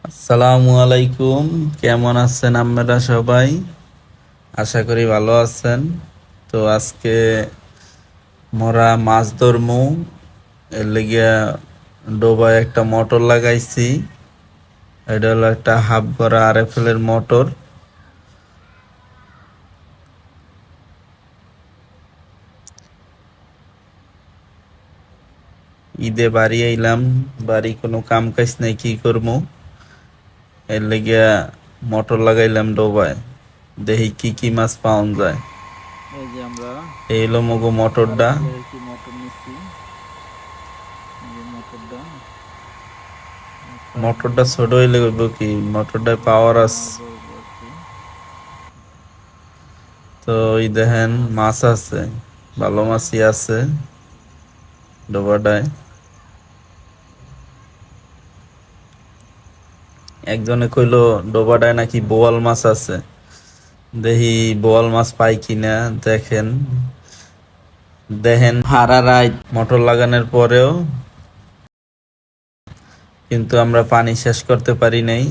আসসালামু আলাইকুম। কেমন আছেন আপনারা সবাই? আশা করি ভালো আছেন। তো আজকে মোরা মাছ ধরমু, এর লিগিয়া ডোবায় একটা মোটর লাগাইছি। এটা হলো একটা হাফ করা আরএফএল এর মোটর। ঈদে বাড়ি আইলাম, বাড়ি কোনো কাম কাজ নাই, কি করবো, এর লিগিয়া মোটর লাগাইলাম ডোবায়। দেখি কি কি মাছ পাওয়া যায়। এই যে আমরা এই হলো মগো মোটরটা। আরএফএল একটি মোটর নিচ্ছি। এই যে মোটরটা পাইপ মোটরটা দিয়ে ছোট হইলে হইব কি, মোটরটায় পাওয়ার আছে। পাওয়ার করবো আর কি। তো এই দেখেন মাছ আছে, ভালো মাছই আছে ডোবাটায়। একজনে কইলো ডোবাটায় নাকি বোয়াল মাছ আছে। দেখি বোয়াল মাছ পাই কিনা। দেখেন দেখেন হারা রাত মোটর লাগানোর পরেও কিন্তু আমরা পানি শেষ করতে পারি নাই,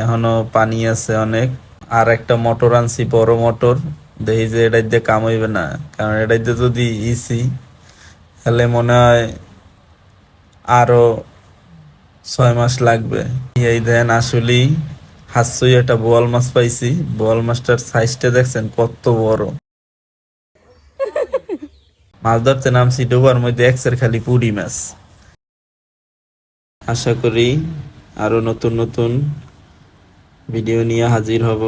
এখনো পানি আছে অনেক। আর একটা মোটর আনছি, বড় মোটর। দেখি যে এটাই দিয়ে কাম হইবে না, কারণ এটাই দিয়ে যদি ইসি তাহলে মনে হয় আরো 6 মাস লাগবে। এই দেন আসলেই হাসছই একটা বোয়াল মাছ পাইছি। বোয়াল মাছটার সাইজটা দেখছেন কত বড়। মাছ ধরতে নামছি, ডোবার মধ্যে একসের খালি পুঁটি মাছ। আশা করি আরো নতুন নতুন ভিডিও নিয়ে হাজির হব।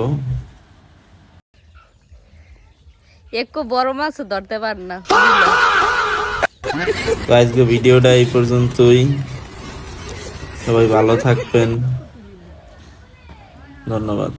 একটু বড় মাছও ধরতে পার না। তো আজকে ভিডিওটা এই পর্যন্তই। সবাই ভালো থাকবেন, ধন্যবাদ।